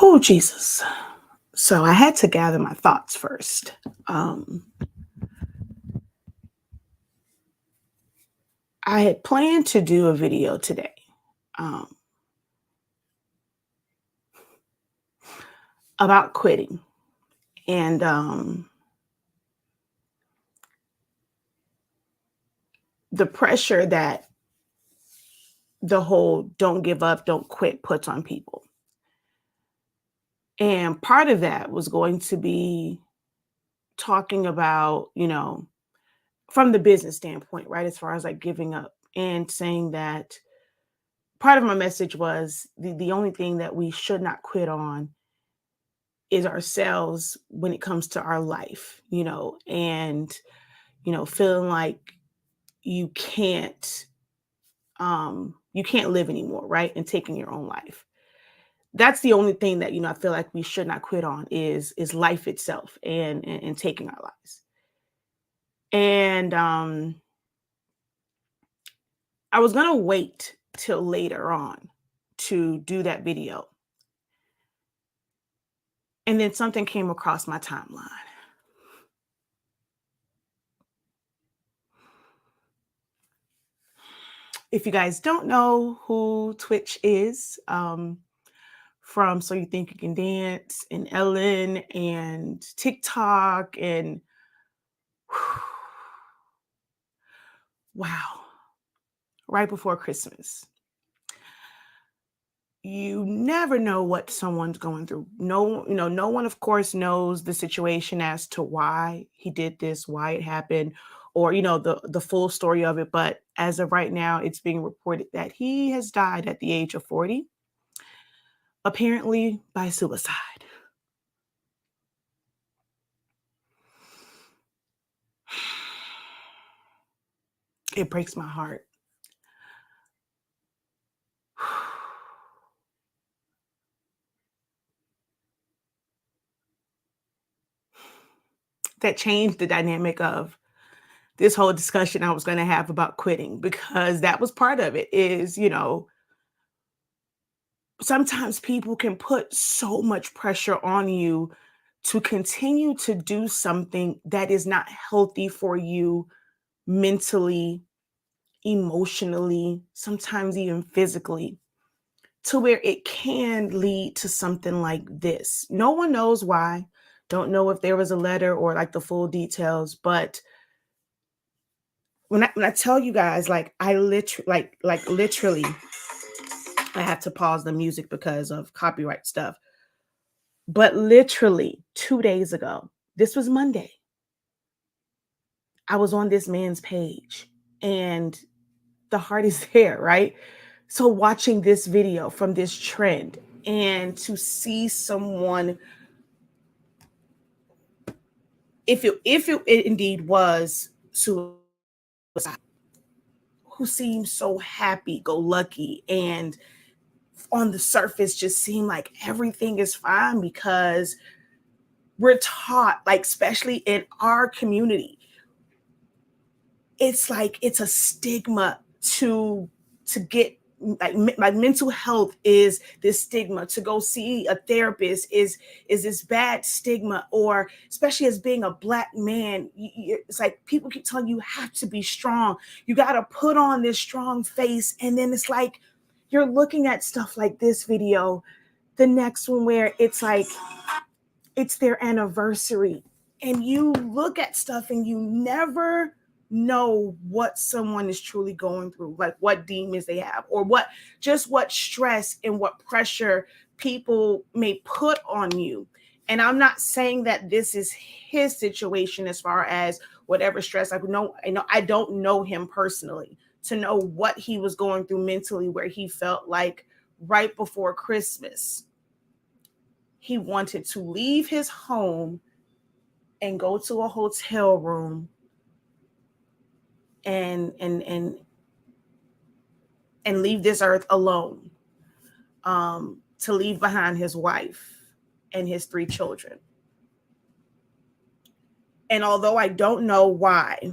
Oh, Jesus. So I had to gather my thoughts first. Um, I had planned to do a video today um, about quitting and the pressure that the whole don't give up, don't quit puts on people. And part of that was going to be talking about, from the business standpoint, right? As far as like giving up and saying that part of my message was the only thing that we should not quit on is ourselves when it comes to our life, and feeling like you can't you can't live anymore, right? And taking your own life. That's the only thing that I feel like we should not quit on is life itself and taking our lives. And I was gonna wait till later on to do that video. And then something came across my timeline. If you guys don't know who Twitch is, from So You Think You Can Dance and Ellen and TikTok and wow, right before Christmas. You never know what someone's going through. No one, of course, knows the situation as to why he did this, why it happened, or the full story of it. But as of right now, it's being reported that he has died at the age of 40, apparently by suicide. It breaks my heart. That changed the dynamic of this whole discussion I was going to have about quitting, because that was part of it is, sometimes people can put so much pressure on you to continue to do something that is not healthy for you mentally, emotionally, sometimes even physically, to where it can lead to something like this. No one knows why. Don't know if there was a letter or like the full details, but when I tell you guys, like I literally, literally, I have to pause the music because of copyright stuff. But literally 2 days ago, this was Monday, I was on this man's page and the heart is there, right? So watching this video from this trend and to see someone, if it indeed was suicide, who seemed so happy go lucky and on the surface just seem like everything is fine, because we're taught, like especially in our community, it's like it's a stigma to get like mental health is this stigma. To go see a therapist is this bad stigma, or especially as being a black man, it's like people keep telling you have to be strong, you got to put on this strong face, and then it's like you're looking at stuff like this video, the next one where it's like it's their anniversary, and you look at stuff and you never know what someone is truly going through, like what demons they have, or what stress and what pressure people may put on you. And I'm not saying that this is his situation as far as whatever stress. I don't know him personally to know what he was going through mentally, where he felt like right before Christmas he wanted to leave his home and go to a hotel room and and and and leave this earth alone, to leave behind his wife and his 3 children. And although I don't know why,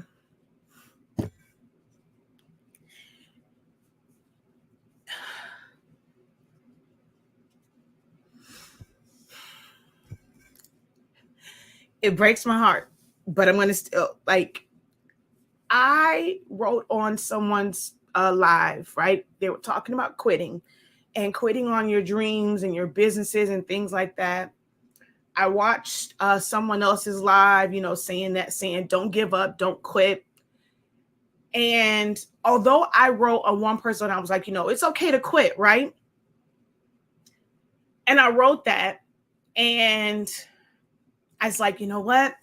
It breaks my heart, but I'm going to still, like, I wrote on someone's live, right? They were talking about quitting and quitting on your dreams and your businesses and things like that. I watched someone else's live, saying don't give up, don't quit. And although I wrote on one person, I was like, it's okay to quit, right? And I wrote that, and I was like, you know what?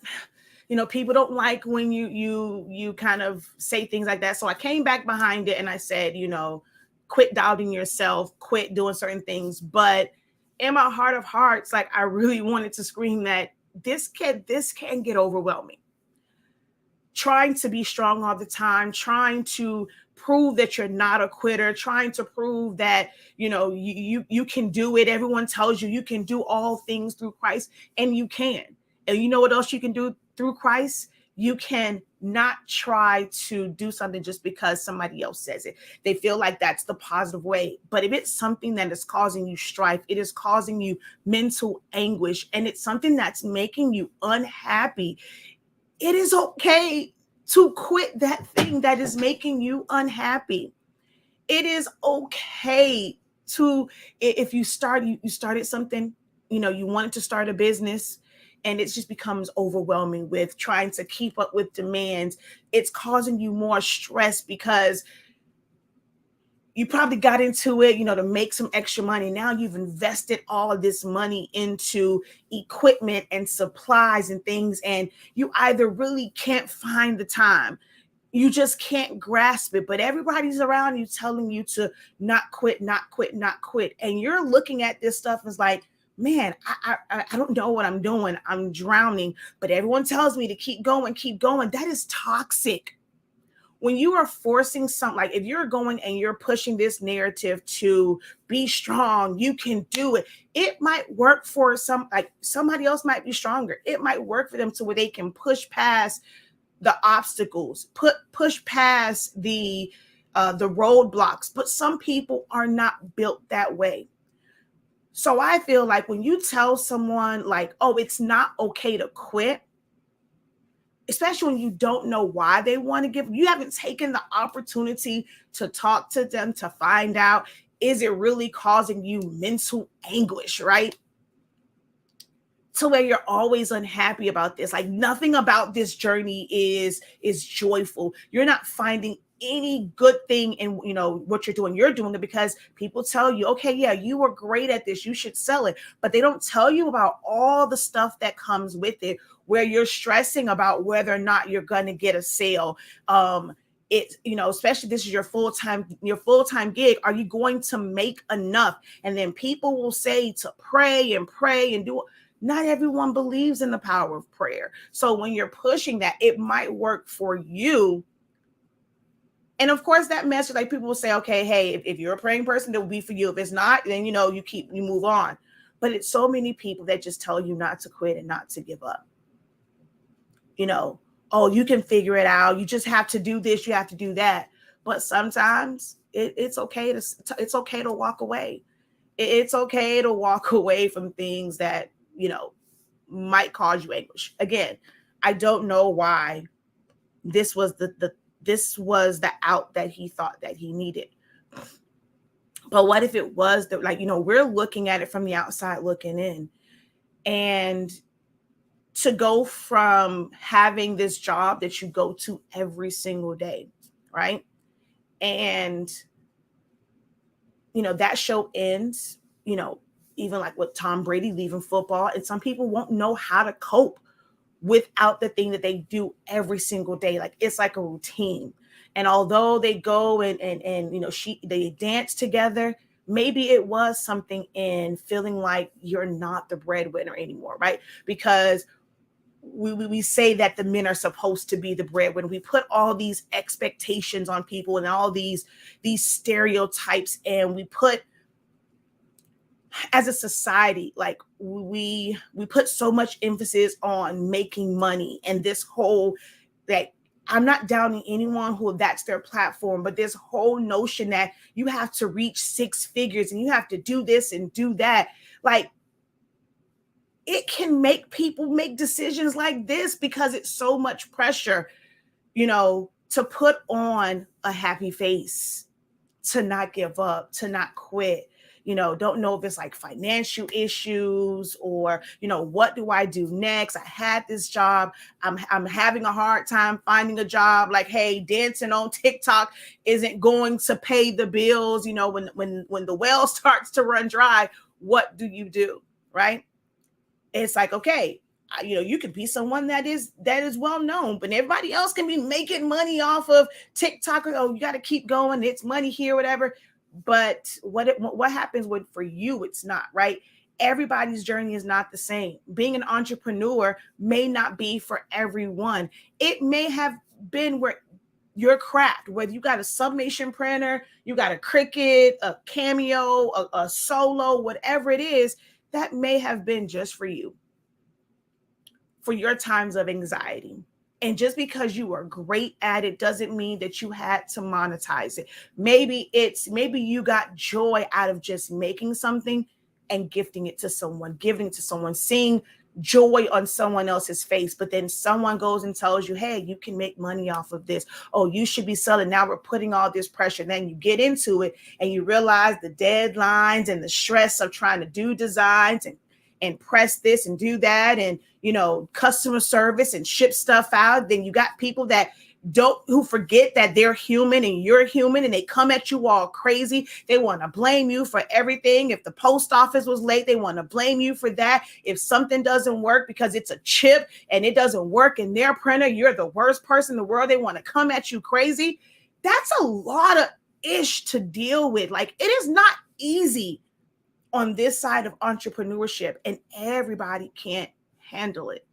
People don't like when you kind of say things like that. So I came back behind it and I said, quit doubting yourself, quit doing certain things. But in my heart of hearts, like, I really wanted to scream that this can get overwhelming. Trying to be strong all the time, trying to prove that you're not a quitter, trying to prove that, you can do it. Everyone tells you can do all things through Christ, and you can. And you know what else you can do through Christ? You can not try to do something just because somebody else says it. They feel like that's the positive way. But if it's something that is causing you strife, it is causing you mental anguish, and it's something that's making you unhappy, it is okay to quit that thing that is making you unhappy. It is okay to, if you started something, you wanted to start a business, and it just becomes overwhelming with trying to keep up with demands. It's causing you more stress because you probably got into it, to make some extra money. Now you've invested all of this money into equipment and supplies and things, and you either really can't find the time, you just can't grasp it, but everybody's around you telling you to not quit, not quit, not quit. And you're looking at this stuff and it's like, man, I don't know what I'm doing. I'm drowning, but everyone tells me to keep going, keep going. That is toxic. When you are forcing something, like if you're going and you're pushing this narrative to be strong, you can do it. It might work for somebody else might be stronger. It might work for them to where they can push past the obstacles, push past the roadblocks. But some people are not built that way. So I feel like when you tell someone like, oh, it's not okay to quit, especially when you don't know why they want to give, you haven't taken the opportunity to talk to them to find out, is it really causing you mental anguish, right? To where you're always unhappy about this. Like, nothing about this journey is joyful. You're not finding any good thing in what you're doing. You're doing it because people tell you, okay, yeah, you were great at this, you should sell it. But they don't tell you about all the stuff that comes with it, where you're stressing about whether or not you're going to get a sale. It's, especially this is your full-time gig. Are you going to make enough? And then people will say to pray and do. Not everyone believes in the power of prayer. So when you're pushing that, it might work for you. And of course, that message, like, people will say, okay, hey, if you're a praying person, it will be for you. If it's not, then, you move on. But it's so many people that just tell you not to quit and not to give up. Oh, you can figure it out. You just have to do this. You have to do that. But sometimes it's okay to walk away. It's okay to walk away from things that, might cause you anguish. Again, I don't know why this was the out that he thought that he needed. But what if it was that, like, we're looking at it from the outside looking in, and to go from having this job that you go to every single day, right? And, that show ends, even like with Tom Brady leaving football, and some people won't know how to cope without the thing that they do every single day. Like, it's like a routine. And although they go and they dance together, maybe it was something in feeling like you're not the breadwinner anymore, right? Because we say that the men are supposed to be the breadwinner. We put all these expectations on people and all these stereotypes, and we put, as a society, like, we put so much emphasis on making money, and this whole, like, I'm not downing anyone who that's their platform, but this whole notion that you have to reach 6 figures and you have to do this and do that. Like, it can make people make decisions like this because it's so much pressure, to put on a happy face, to not give up, to not quit. Don't know if it's like financial issues or, what do I do next? I had this job. I'm having a hard time finding a job. Like, hey, dancing on TikTok isn't going to pay the bills. When the well starts to run dry, what do? Right? It's like, okay, you could be someone that is well known, but everybody else can be making money off of TikTok. Oh, you got to keep going. It's money here, whatever. But what happens for you? It's not, right. Everybody's journey is not the same. Being an entrepreneur may not be for everyone. It may have been where your craft, whether you got a Submation printer, you got a Cricut, a Cameo, a Solo, whatever it is, that may have been just for you, for your times of anxiety. And just because you are great at it doesn't mean that you had to monetize it. Maybe you got joy out of just making something and giving it to someone, seeing joy on someone else's face. But then someone goes and tells you, hey, you can make money off of this. Oh, you should be selling. Now we're putting all this pressure. Then you get into it and you realize the deadlines and the stress of trying to do designs and press this and do that, and customer service and ship stuff out. Then you got people who forget that they're human and you're human, and they come at you all crazy. They want to blame you for everything. If the post office was late, they want to blame you for that. If something doesn't work because it's a chip and it doesn't work in their printer, you're the worst person in the world. They want to come at you crazy. That's a lot of ish to deal with. Like, it is not easy on this side of entrepreneurship, and everybody can't handle it.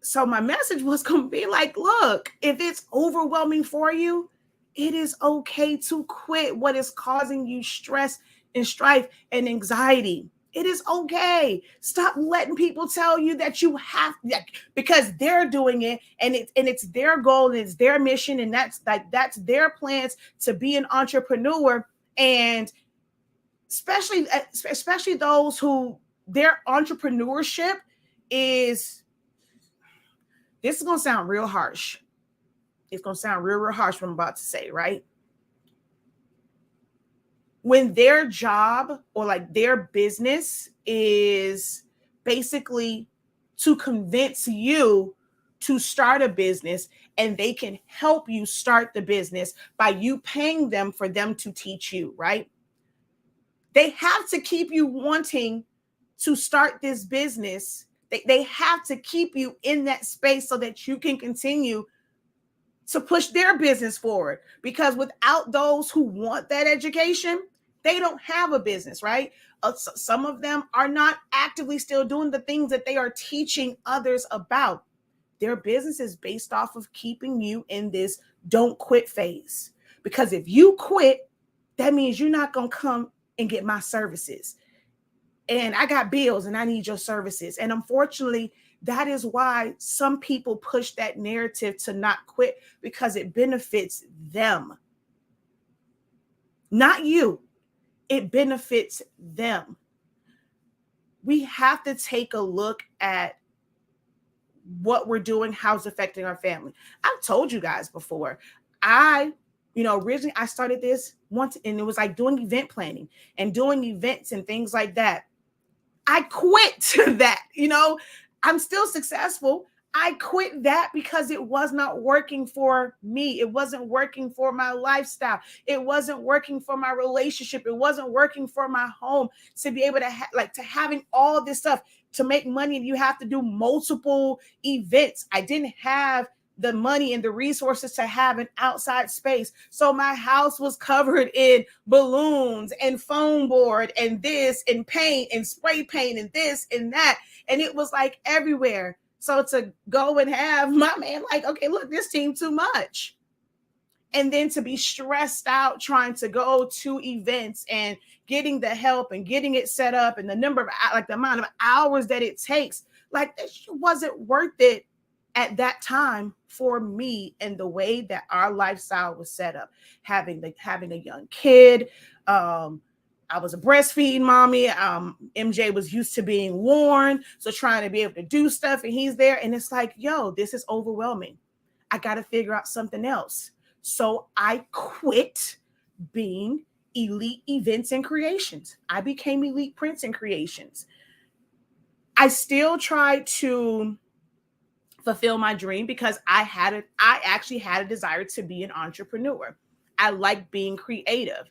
So my message was going to be like, look, if it's overwhelming for you, it is okay to quit what is causing you stress and strife and anxiety. It is okay. Stop letting people tell you that you have, because they're doing it, and it's their goal and it's their mission, and that's their plans to be an entrepreneur. And especially those who their entrepreneurship is, this is going to sound real harsh. It's going to sound real harsh what I'm about to say, right? When their job or like their business is basically to convince you to start a business, and they can help you start the business by you paying them for them to teach you, right? They have to keep you wanting to start this business. They have to keep you in that space so that you can continue to push their business forward. Because without those who want that education, they don't have a business, right? Some of them are not actively still doing the things that they are teaching others about. Their business is based off of keeping you in this don't quit phase. Because if you quit, that means you're not going to come and get my services. And I got bills and I need your services. And unfortunately, that is why some people push that narrative to not quit, because it benefits them. Not you. It benefits them. We have to take a look at what we're doing, how it's affecting our family. I've told you guys before, originally I started this once, and it was like doing event planning and doing events and things like that. I quit that, I'm still successful. I quit that because it was not working for me. It wasn't working for my lifestyle. It wasn't working for my relationship. It wasn't working for my home. To be able to to having all this stuff to make money, and you have to do multiple events. I didn't have the money and the resources to have an outside space. So my house was covered in balloons and foam board and this and paint and spray paint and this and that. And it was like everywhere. So to go and have my man like, okay, look, this seemed too much. And then to be stressed out trying to go to events and getting the help and getting it set up, and the amount of hours that it takes, like, it wasn't worth it at that time for me, and the way that our lifestyle was set up, having a young kid. I was a breastfeeding mommy. MJ was used to being worn, so trying to be able to do stuff, and he's there, and it's like, yo, this is overwhelming. I got to figure out something else. So I quit being Elite Events and Creations. I became Elite Prints and Creations. I still tried to fulfill my dream because I actually had a desire to be an entrepreneur. I like being creative.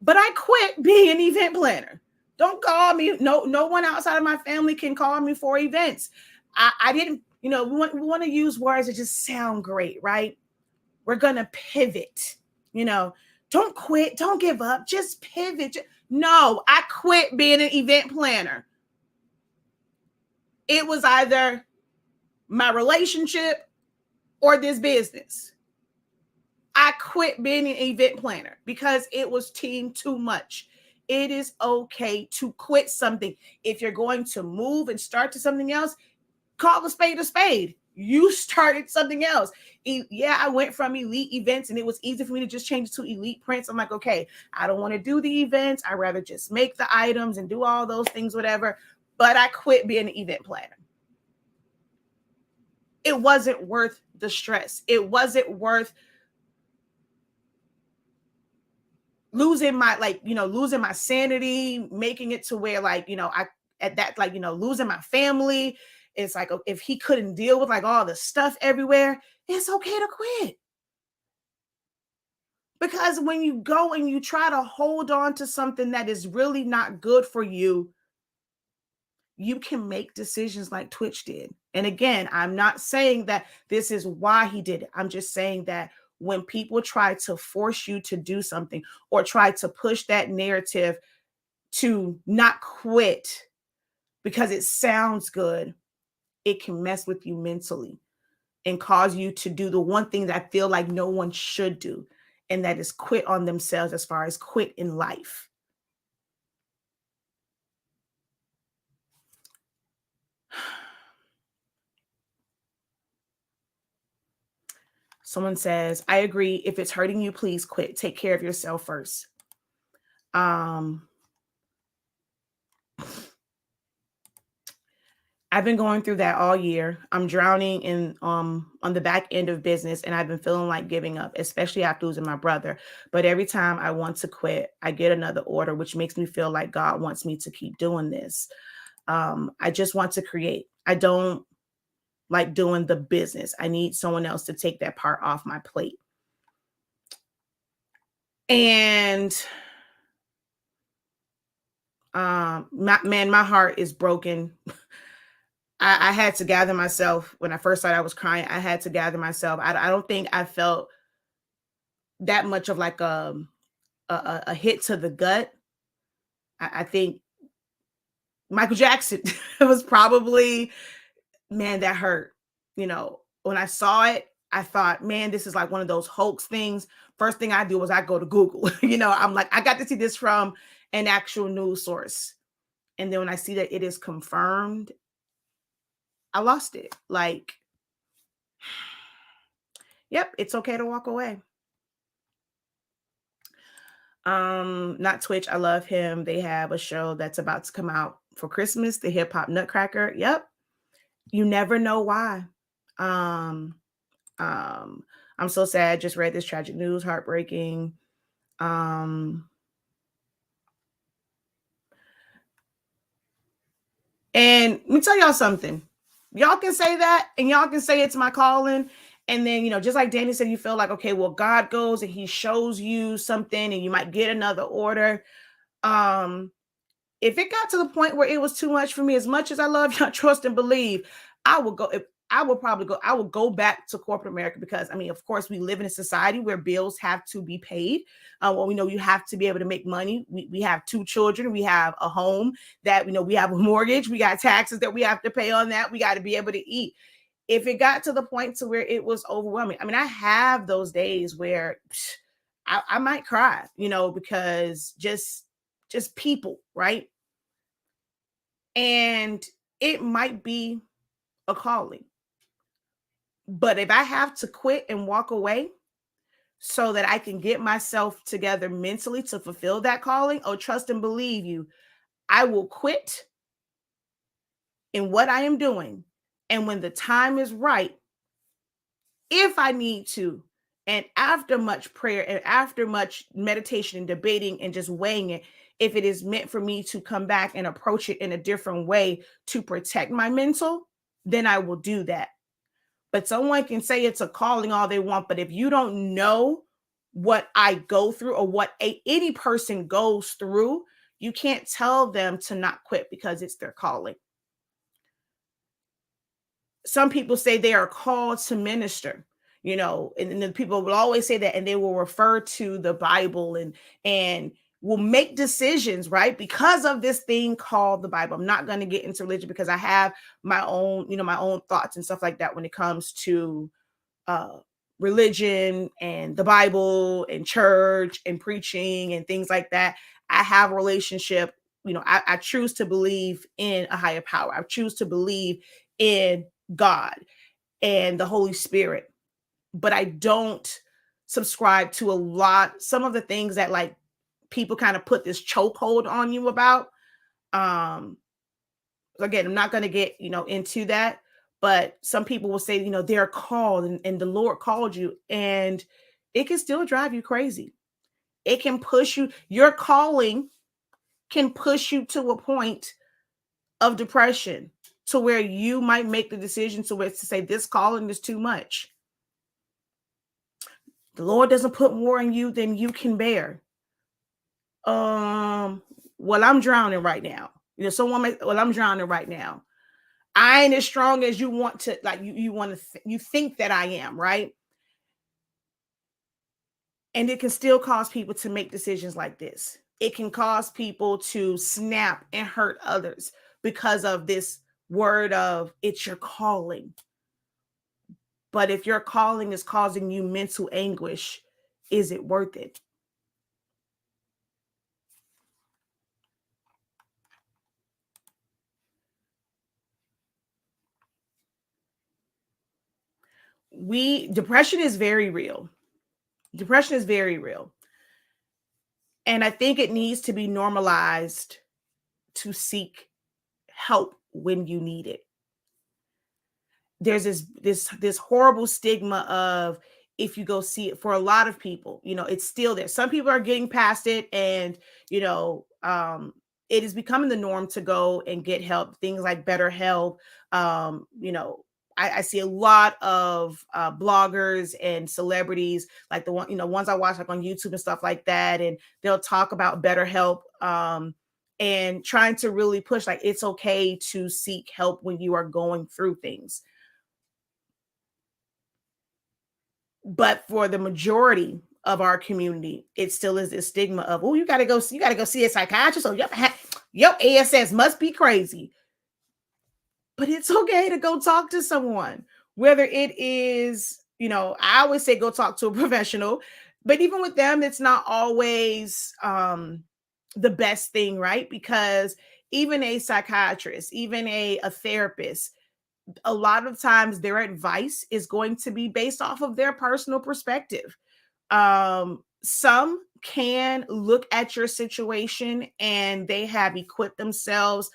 But I quit being an event planner. Don't call me. No one outside of my family can call me for events. I didn't, we want to use words that just sound great, right? We're going to pivot, don't quit. Don't give up. Just pivot. No, I quit being an event planner. It was either my relationship or this business. I quit being an event planner because it was too much. It is okay to quit something. If you're going to move and start to something else, call a spade a spade. You started something else. Yeah, I went from Elite Events and it was easy for me to just change it to Elite Prints. I'm like, okay, I don't want to do the events. I'd rather just make the items and do all those things, whatever. But I quit being an event planner. It wasn't worth the stress. It wasn't worth losing my sanity, making it to where losing my family. It's like, if he couldn't deal with like all the stuff everywhere, it's okay to quit. Because when you go and you try to hold on to something that is really not good for you, you can make decisions like Twitch did. And again, I'm not saying that this is why he did it. I'm just saying that when people try to force you to do something or try to push that narrative to not quit because it sounds good, it can mess with you mentally and cause you to do the one thing that I feel like no one should do, and that is quit on themselves as far as quit in life. Someone says, I agree. If it's hurting you, please quit. Take care of yourself first. I've been going through that all year. I'm drowning in on the back end of business, and I've been feeling like giving up, especially after losing my brother. But every time I want to quit, I get another order, which makes me feel like God wants me to keep doing this. I just want to create. I don't like doing the business. I need someone else to take that part off my plate. And my heart is broken. I had to gather myself when I first thought I was crying. I had to gather myself. I don't think I felt that much of like a hit to the gut. I think Michael Jackson was probably, man, that hurt. When I saw it, I thought, man, this is like one of those hoax things. First thing I do was I go to Google. I'm like, I got to see this from an actual news source. And then when I see that it is confirmed, I lost it. Like, yep, it's okay to walk away. Not Twitch. I love him. They have a show that's about to come out for Christmas, the Hip Hop Nutcracker. Yep. You never know why. I'm so sad. Just read this tragic news, heartbreaking. And let me tell y'all something. Y'all can say that, and y'all can say it's my calling. And then, just like Danny said, you feel like, okay, well, God goes and he shows you something and you might get another order. If it got to the point where it was too much for me, as much as I love y'all, trust and believe, I will go back to corporate America because, of course, we live in a society where bills have to be paid. We know you have to be able to make money. We have 2 children. We have a home that, we have a mortgage. We got taxes that we have to pay on that. We got to be able to eat. If it got to the point to where it was overwhelming, I have those days where I might cry, because just people, right? And it might be a calling. But if I have to quit and walk away so that I can get myself together mentally to fulfill that calling. Oh, trust and believe you, I will quit in what I am doing. And when the time is right, if I need to, and after much prayer and after much meditation and debating and just weighing it, if it is meant for me to come back and approach it in a different way to protect my mental, then I will do that. But someone can say it's a calling all they want, but if you don't know what I go through or what any person goes through, you can't tell them to not quit because it's their calling. Some people say they are called to minister, and the people will always say that, and they will refer to the Bible and will make decisions, right, because of this thing called the Bible. I'm not going to get into religion because I have my own, my own thoughts and stuff like that when it comes to uh religion and the Bible and church and preaching and things like that. I have a relationship, I choose to believe in a higher power. I choose to believe in God and the Holy Spirit, but I don't subscribe to some of the things that like people kind of put this chokehold on you about. um Again, I'm not going to get into that, but some people will say they're called, and the Lord called you, and it can still drive you crazy. It can push you, your calling can push you to a point of depression, to where you might make the decision to say this calling is too much. The Lord doesn't put more in you than you can bear. Well, I'm drowning right now. I'm drowning right now. I ain't as strong as you want to, like you think that I am, right? And it can still cause people to make decisions like this. It can cause people to snap and hurt others because of this word of it's your calling. But if your calling is causing you mental anguish, is it worth it? Depression is very real. Depression is very real. And I think it needs to be normalized to seek help when you need it. There's this horrible stigma of, if you go see it, for a lot of people, it's still there. Some people are getting past it, and it is becoming the norm to go and get help. Things like BetterHelp. I see a lot of bloggers and celebrities, like the ones I watch like on YouTube and stuff like that, and they'll talk about BetterHelp, and trying to really push like it's okay to seek help when you are going through things. But for the majority of our community, it still is this stigma of, oh, you gotta go see a psychiatrist, or your ASS must be crazy. But it's okay to go talk to someone, whether it is, I always say go talk to a professional, but even with them, it's not always the best thing, right? Because even a psychiatrist, even a therapist, a lot of times their advice is going to be based off of their personal perspective. Some can look at your situation and they have equipped themselves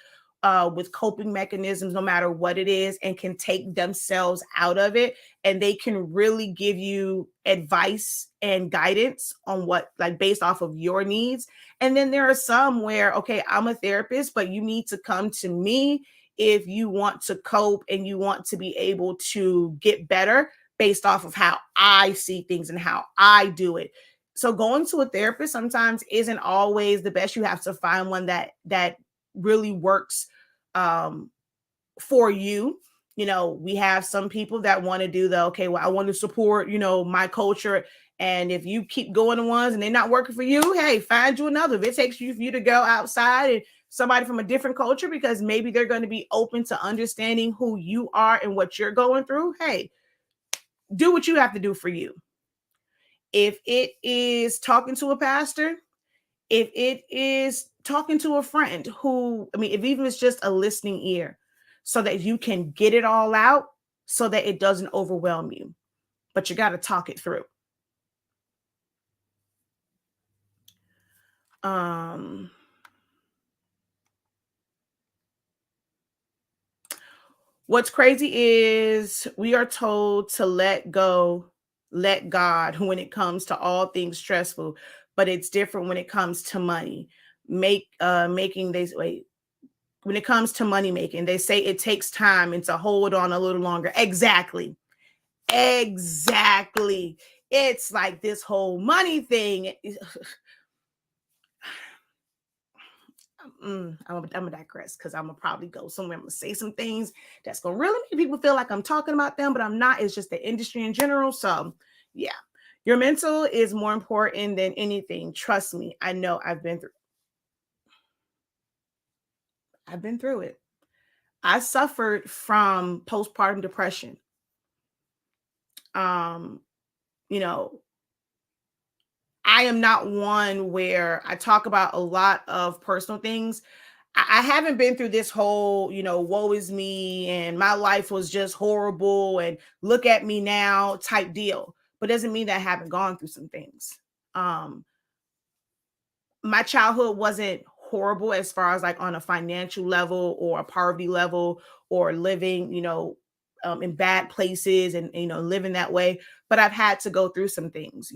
with coping mechanisms, no matter what it is, and can take themselves out of it. And they can really give you advice and guidance on what, like, based off of your needs. And then there are some where, okay, I'm a therapist, but you need to come to me if you want to cope and you want to be able to get better based off of how I see things and how I do it. So going to a therapist sometimes isn't always the best. You have to find one that really works for you. We have some people that want to do okay, well, I want to support, my culture. And if you keep going to ones and they're not working for you, hey, find you another. If it takes you for you to go outside and somebody from a different culture, because maybe they're going to be open to understanding who you are and what you're going through, hey, do what you have to do for you. If it is talking to a pastor, if it is talking to a friend if even it's just a listening ear, so that you can get it all out, so that it doesn't overwhelm you, but you got to talk it through. Um, what's crazy is we are told to let go, let God when it comes to all things stressful, but it's different when it comes to money. Making this wait When it comes to money making, they say it takes time and to hold on a little longer. Exactly. Exactly. It's like this whole money thing. I'm gonna digress because I'm gonna probably go somewhere. I'm gonna say some things that's gonna really make people feel like I'm talking about them, but I'm not. It's just the industry in general. So, yeah, your mental is more important than anything. Trust me. I know. I've been through it. I suffered from postpartum depression. Um, you know, I am not one where I talk about a lot of personal things. I haven't been through this whole, woe is me and my life was just horrible and look at me now type deal. But doesn't mean that I haven't gone through some things. Um, my childhood wasn't horrible as far as like on a financial level or a poverty level or living, in bad places and living that way. But I've had to go through some things.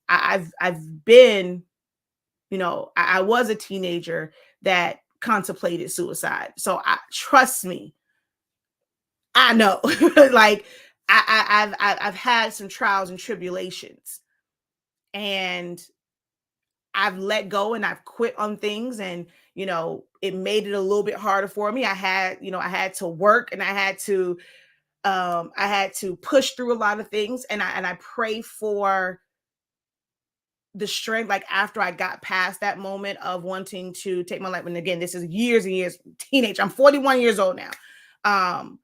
I've been, I was a teenager that contemplated suicide. So trust me, I know. Like I've had some trials and tribulations, and I've let go and I've quit on things, and it made it a little bit harder for me. I had to work, and I had to push through a lot of things, and I pray for the strength, like after I got past that moment of wanting to take my life. And again, this is years and years teenage. I'm 41 years old now. Um,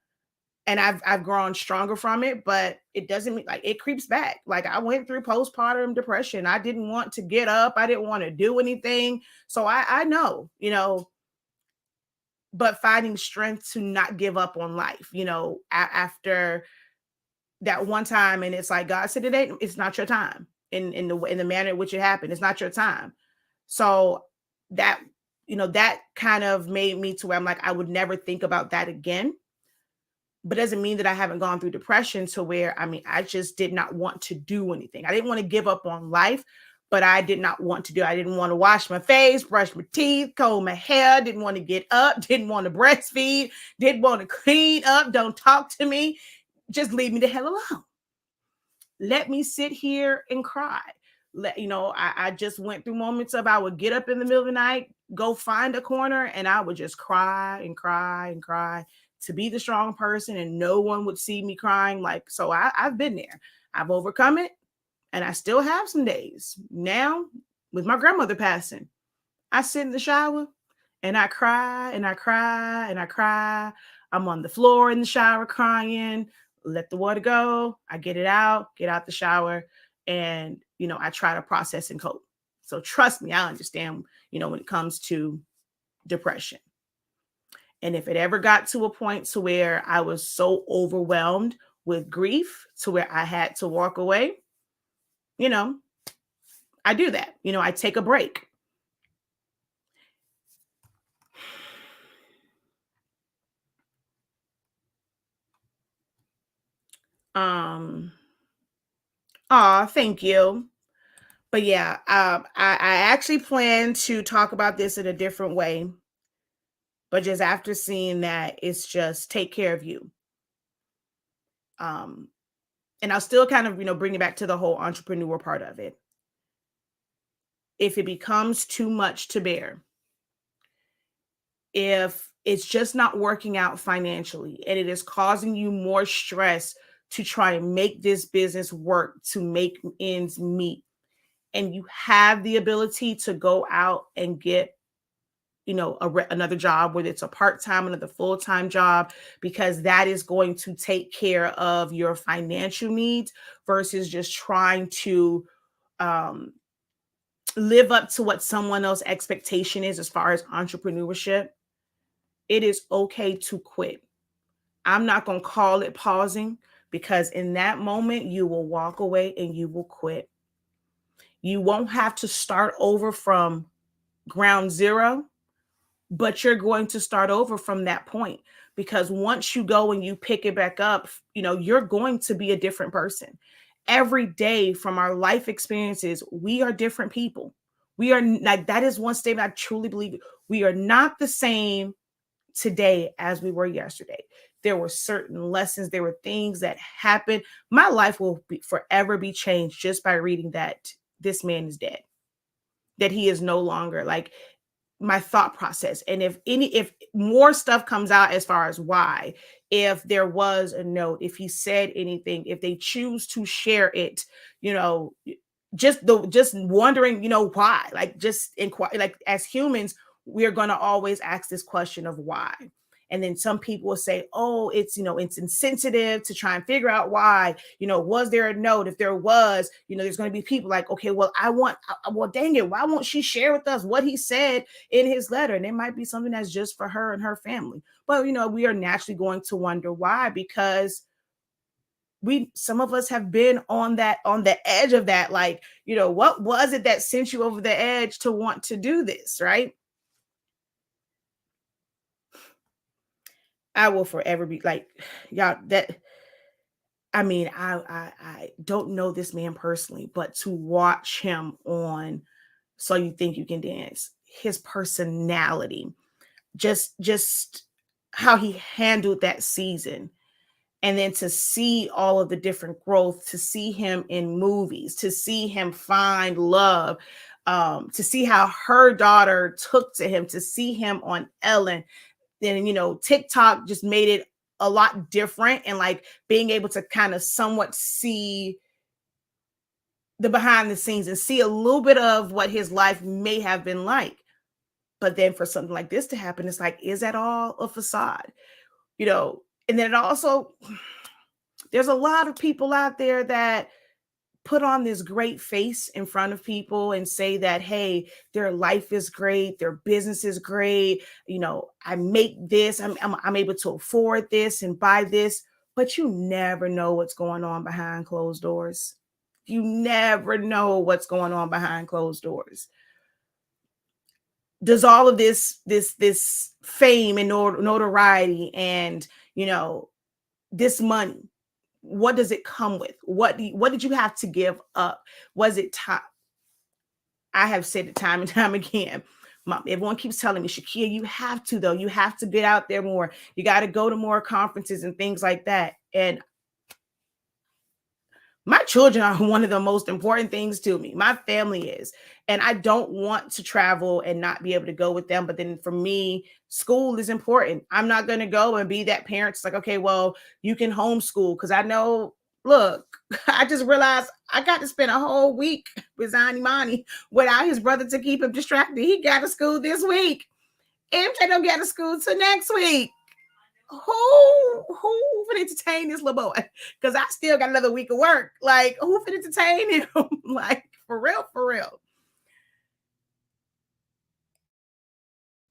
and I've grown stronger from it, but it doesn't mean like it creeps back. Like I went through postpartum depression. I didn't want to get up. I didn't want to do anything. So I know, but finding strength to not give up on life, after that one time. And it's like God said, it's not your time in the manner in which it happened. It's not your time. So that, that kind of made me to where I'm like, I would never think about that again. But doesn't mean that I haven't gone through depression to where, I just did not want to do anything. I didn't want to give up on life, but I did not want to do. I didn't want to wash my face, brush my teeth, comb my hair, didn't want to get up, didn't want to breastfeed, didn't want to clean up, don't talk to me, just leave me the hell alone. Let me sit here and cry. I just went through moments of I would get up in the middle of the night, go find a corner, and I would just cry and cry and cry to be the strong person, and no one would see me crying. Like, so I've been there. I've overcome it, and I still have some days. Now, with my grandmother passing, I sit in the shower and I cry and I cry and I cry. I'm on the floor in the shower crying, let the water go. I get out the shower, and, I try to process and cope. So trust me, I understand, when it comes to depression. And if it ever got to a point to where I was so overwhelmed with grief to where I had to walk away, you know, I do that. I take a break. Um, thank you. But yeah, I actually plan to talk about this in a different way. But just after seeing that, it's just take care of you. Um, and I'll still kind of, bring it back to the whole entrepreneur part of it. If it becomes too much to bear, if it's just not working out financially and it is causing you more stress to try and make this business work to make ends meet, and you have the ability to go out and get another job, whether it's a part-time, another full-time job, because that is going to take care of your financial needs versus just trying to um, live up to what someone else's expectation is as far as entrepreneurship. It is okay to quit. I'm not going to call it pausing, because in that moment you will walk away and you will quit. You won't have to start over from ground zero, but you're going to start over from that point, because once you go and you pick it back up, you're going to be a different person. Every day from our life experiences, we are different people. We are like, that is one statement I truly believe. We are not the same today as we were yesterday. There were certain lessons, there were things that happened. My life will forever be changed just by reading that this man is dead, that he is no longer, like, my thought process. And if more stuff comes out as far as why, if there was a note, if he said anything, if they choose to share it, you know just wondering, why, like, just inquire. Like, as humans, we're going to always ask this question of why. And then some people will say, oh, it's insensitive to try and figure out why. Was there a note? If there was, there's going to be people like, okay, well, well, dang it, why won't she share with us what he said in his letter? And it might be something that's just for her and her family. But we are naturally going to wonder why, because some of us have been on the edge of that. Like, what was it that sent you over the edge to want to do this, right? I will forever be like, y'all, that, I mean, I don't know this man personally, but to watch him on So You Think You Can Dance, his personality, just how he handled that season, and then to see all of the different growth, to see him in movies, to see him find love, to see how her daughter took to him, to see him on Ellen. Then, TikTok just made it a lot different, and like being able to kind of somewhat see the behind the scenes and see a little bit of what his life may have been like. But then for something like this to happen, it's like, is that all a facade? And then it also, there's a lot of people out there that put on this great face in front of people and say that, hey, their life is great, their business is great, I make this, I'm able to afford this and buy this. But you never know what's going on behind closed doors. You never know what's going on behind closed doors. Does all of this fame and notoriety and this money, what does it come with? What did you have to give up? Was it time? I have said it time and time again. Everyone keeps telling me, Shakia, you have to, though. You have to get out there more. You got to go to more conferences and things like that. And my children are one of the most important things to me. My family is. And I don't want to travel and not be able to go with them. But then for me, school is important. I'm not going to go and be that parent. It's like, okay, well, you can homeschool. Because I know, look, I just realized I got to spend a whole week with Zani Mani without his brother to keep him distracted. He got to school this week. MJ don't get to school till next week. Who would entertain this little boy? Because I still got another week of work. Like, who would entertain him? Like, for real, for real.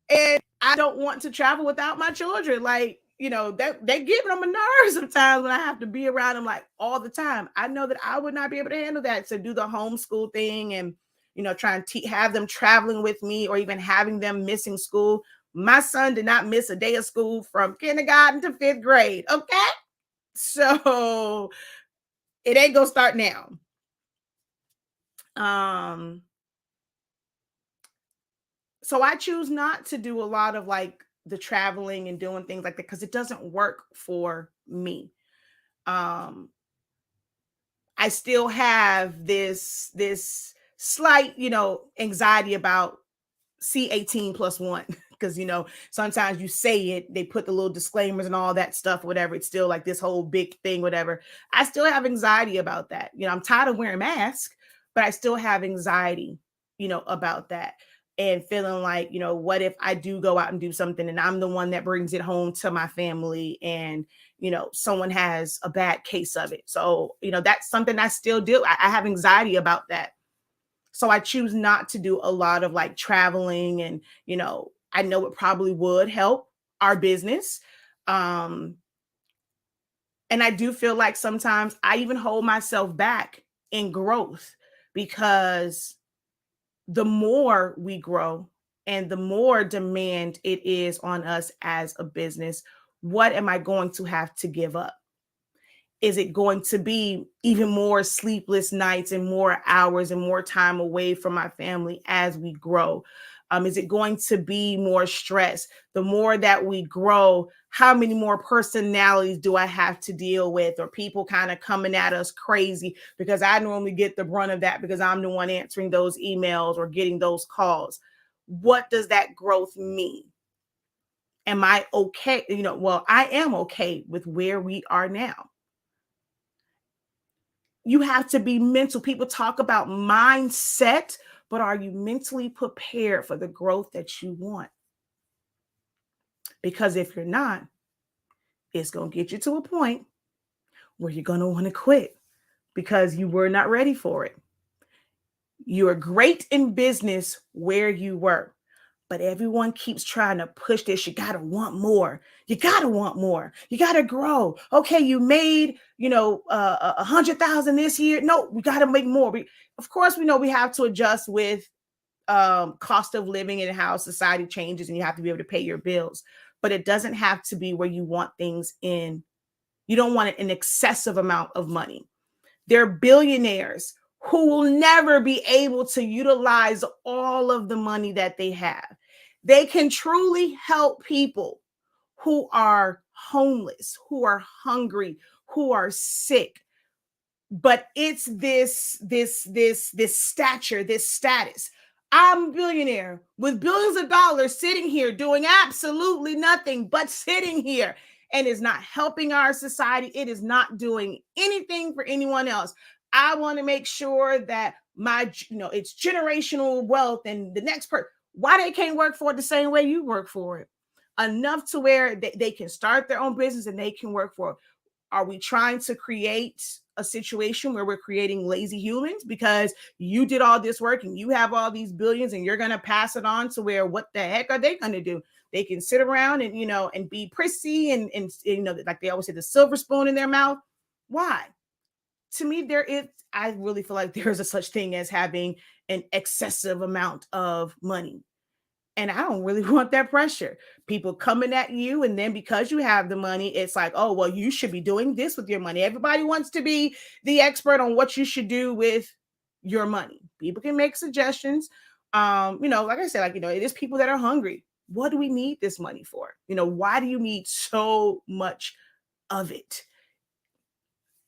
And I don't want to travel without my children. Like, that they give them a nerve sometimes when I have to be around them like all the time. I know that I would not be able to handle that, to do the homeschool thing and try and have them traveling with me, or even having them missing school. My son did not miss a day of school from kindergarten to 5th grade. Okay. So it ain't gonna start now. So I choose not to do a lot of like the traveling and doing things like that, because it doesn't work for me. I still have this slight, anxiety about C18+1, because sometimes you say it, they put the little disclaimers and all that stuff, whatever. It's still like this whole big thing, whatever. I still have anxiety about that. I'm tired of wearing masks, but I still have anxiety, about that. And feeling like, what if I do go out and do something and I'm the one that brings it home to my family, and someone has a bad case of it. So that's something I still do. I have anxiety about that. So I choose not to do a lot of like traveling, and I know it probably would help our business. And I do feel like sometimes I even hold myself back in growth, because the more we grow, and the more demand it is on us as a business, what am I going to have to give up? Is it going to be even more sleepless nights and more hours and more time away from my family as we grow? Is it going to be more stress? The more that we grow, how many more personalities do I have to deal with, or people kind of coming at us crazy? Because I normally get the brunt of that because I'm the one answering those emails or getting those calls. What does that growth mean? Am I okay? Well, I am okay with where we are now. You have to be mental. People talk about mindset, but are you mentally prepared for the growth that you want? Because if you're not, it's going to get you to a point where you're going to want to quit because you were not ready for it. You are great in business where you were, but everyone keeps trying to push this. You got to want more. You got to want more. You got to grow. Okay, you made, 100,000 this year. No, we got to make more. Of course, we know we have to adjust with cost of living and how society changes, and you have to be able to pay your bills. But it doesn't have to be where you want things in. You don't want an excessive amount of money. They're billionaires who will never be able to utilize all of the money that they have. They can truly help people who are homeless, who are hungry, who are sick. But it's this stature, this status. I'm a billionaire with billions of dollars sitting here doing absolutely nothing but sitting here, and is not helping our society. It is not doing anything for anyone else. I want to make sure that it's generational wealth, and the next person, why they can't work for it the same way you work for it, enough to where they can start their own business and they can work for it. Are we trying to create a situation where we're creating lazy humans because you did all this work and you have all these billions and you're going to pass it on to where, what the heck are they going to do? They can sit around and, and be prissy and, like they always say, the silver spoon in their mouth. Why? To me, I really feel like there is a such thing as having an excessive amount of money. And I don't really want that pressure. People coming at you, and then because you have the money, it's like, oh, well, you should be doing this with your money. Everybody wants to be the expert on what you should do with your money. People can make suggestions. Like I said, it is people that are hungry. What do we need this money for? Why do you need so much of it?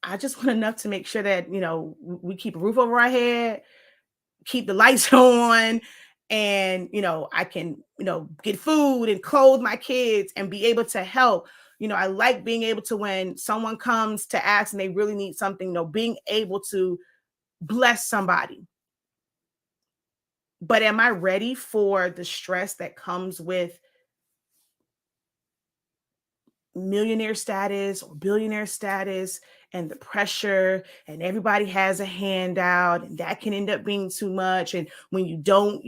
I just want enough to make sure that, we keep a roof over our head, keep the lights on, and I can get food and clothe my kids and be able to help. I like being able to, when someone comes to ask and they really need something, being able to bless somebody. But am I ready for the stress that comes with millionaire status or billionaire status, and the pressure, and everybody has a handout, and that can end up being too much? And when you don't,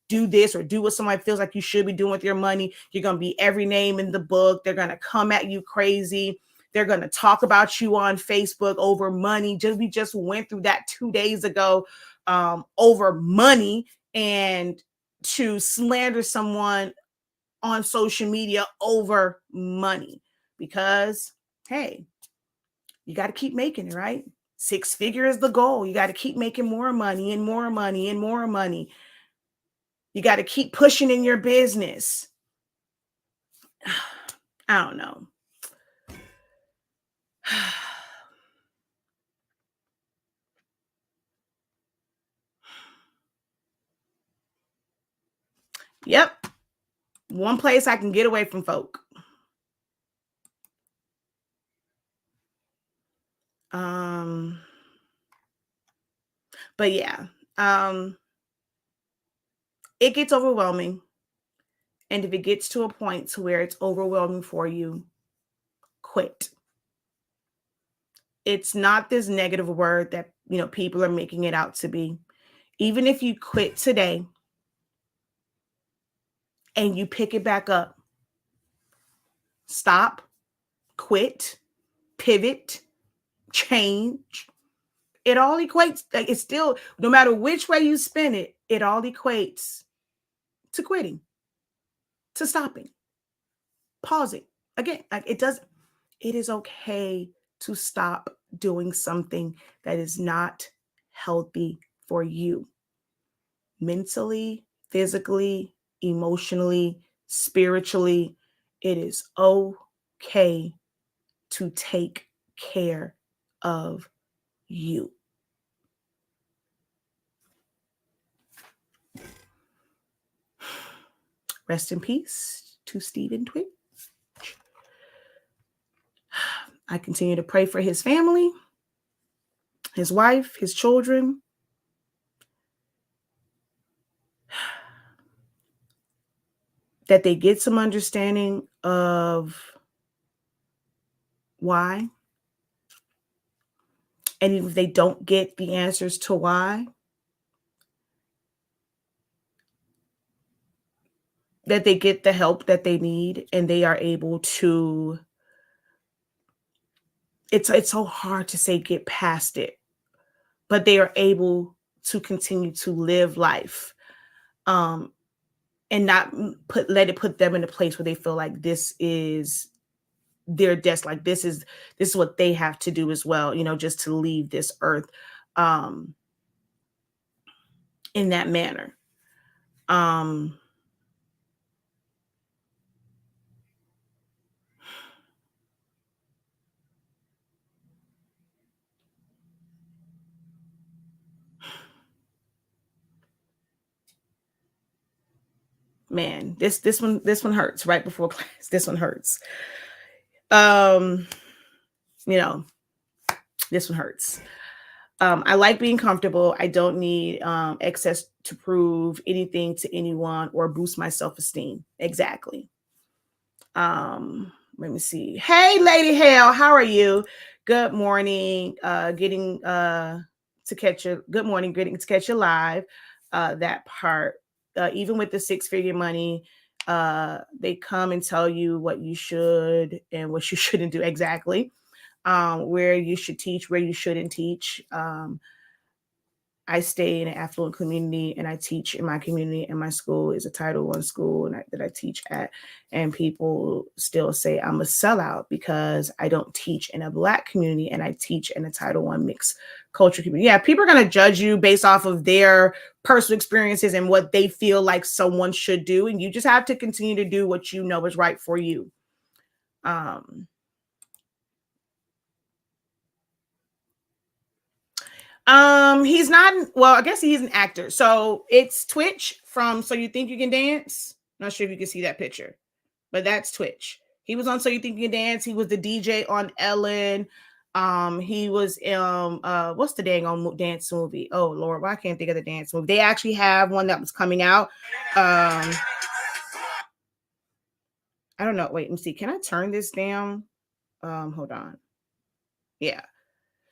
do this or do what somebody feels like you should be doing with your money, you're going to be every name in the book. They're going to come at you crazy. They're going to talk about you on Facebook over money. We just went through that 2 days ago, over money, and to slander someone on social media over money, because, hey, you got to keep making it, right? 6 figures is the goal. You got to keep making more money and more money and more money. You got to keep pushing in your business. I don't know. Yep. One place I can get away from folk. But yeah, it gets overwhelming. And if it gets to a point to where it's overwhelming for you, quit. It's not this negative word that, people are making it out to be. Even if you quit today and you pick it back up, stop, quit, pivot, change. It all equates. Like, it's still, no matter which way you spin it, it all equates to quitting, to stopping, pausing. Again, like it is okay to stop doing something that is not healthy for you mentally, physically, emotionally, spiritually. It is okay to take care of you. Rest in peace to Stephen Twitch. I continue to pray for his family, his wife, his children. That they get some understanding of why. And if they don't get the answers to why, that they get the help that they need and they are able to, it's so hard to say get past it, but they are able to continue to live life, and not let it put them in a place where they feel like this is their death, like this is what they have to do as well, just to leave this earth in that manner. Man, this one hurts right before class. This one hurts. This one hurts. I like being comfortable. I don't need excess to prove anything to anyone or boost my self-esteem. Exactly. Let me see. Hey, Lady Hale, how are you? Good morning. Getting to catch you. Good morning. Getting to catch you live. That part. Even with the six-figure money, they come and tell you what you should and what you shouldn't do. Exactly. Where you should teach, where you shouldn't teach. I stay in an affluent community and I teach in my community, and my school is a Title I school that I teach at. And people still say I'm a sellout because I don't teach in a Black community and I teach in a Title I mixed culture community. Yeah, people are going to judge you based off of their personal experiences and what they feel like someone should do. And you just have to continue to do what you know is right for you. He's not, well, I guess he's an actor. So it's Twitch from So You Think You Can Dance. Not sure if you can see that picture, but that's Twitch. He was on So You Think You Can Dance. He was the DJ on Ellen. He was what's the dang on dance movie? Oh Lord, why can't think of the dance movie? They actually have one that was coming out. I don't know. Wait, let me see. Can I turn this down? Hold on. Yeah.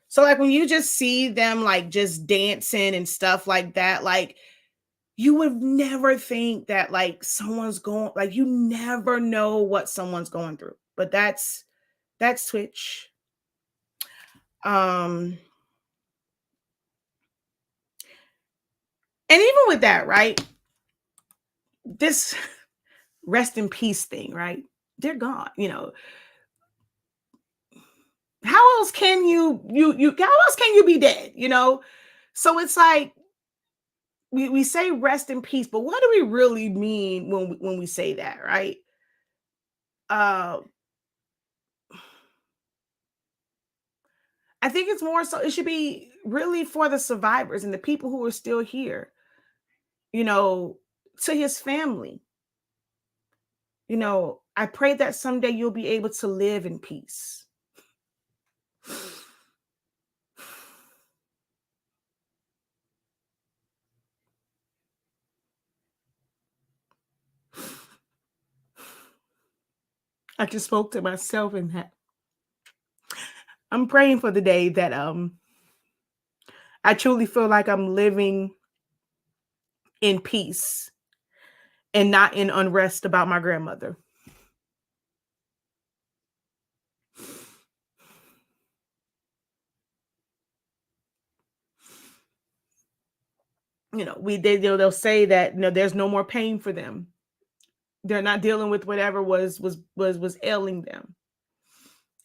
So like when you just see them like just dancing and stuff like that, like you would never think that like someone's going, like you never know what someone's going through. But that's Twitch. And even with that, right? This rest in peace thing, right? They're gone, How else can you how else can you be dead, So it's like we say rest in peace, but what do we really mean when we say that, right? I think it's more so it should be really for the survivors and the people who are still here, to his family. I pray that someday you'll be able to live in peace. I just spoke to myself in that. I'm praying for the day that I truly feel like I'm living in peace and not in unrest about my grandmother. they'll say that there's no more pain for them. They're not dealing with whatever was ailing them.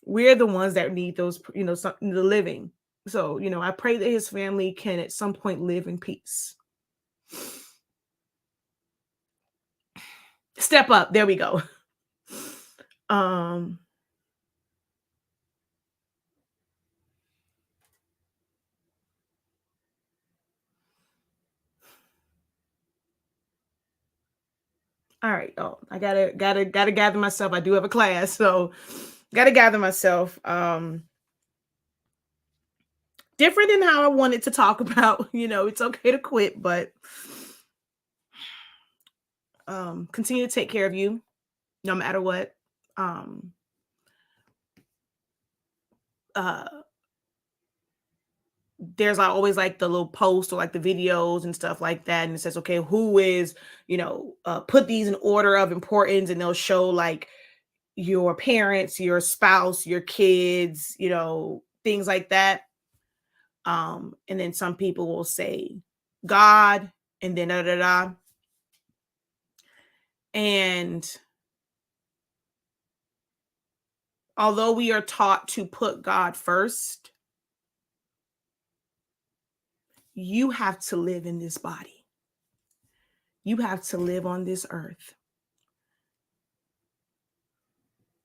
We're the ones that need those, the living. So, I pray that his family can at some point live in peace. Step up. There we go. All right. Oh, I gotta gather myself. I do have a class, so gotta gather myself. Different than how I wanted to talk about, it's okay to quit, but continue to take care of you no matter what. There's always like the little post or like the videos and stuff like that, and it says, okay, who is, put these in order of importance, and they'll show like your parents, your spouse, your kids, things like that. And then some people will say God, and then da da da. And although we are taught to put God first, you have to live in this body. You have to live on this earth.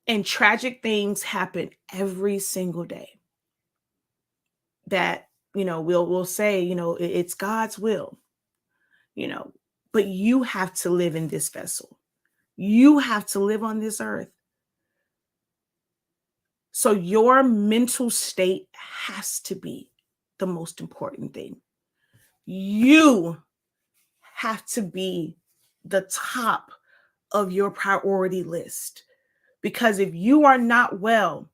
And tragic things happen every single day that, we'll say, it's God's will, but you have to live in this vessel. You have to live on this earth. So your mental state has to be the most important thing. You have to be the top of your priority list, because if you are not well,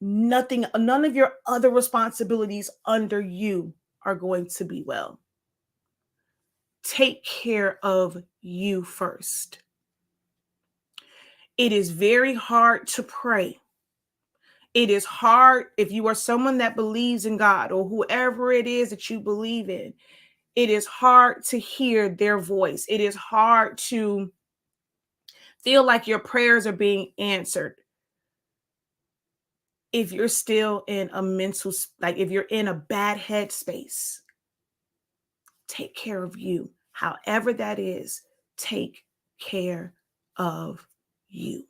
none of your other responsibilities under you are going to be well. Take care of you first. It is very hard to pray. It is hard if you are someone that believes in God or whoever it is that you believe in. It is hard to hear their voice. It is hard to feel like your prayers are being answered if you're still in a mental, like if you're in a bad headspace. Take care of you. However that is, take care of you.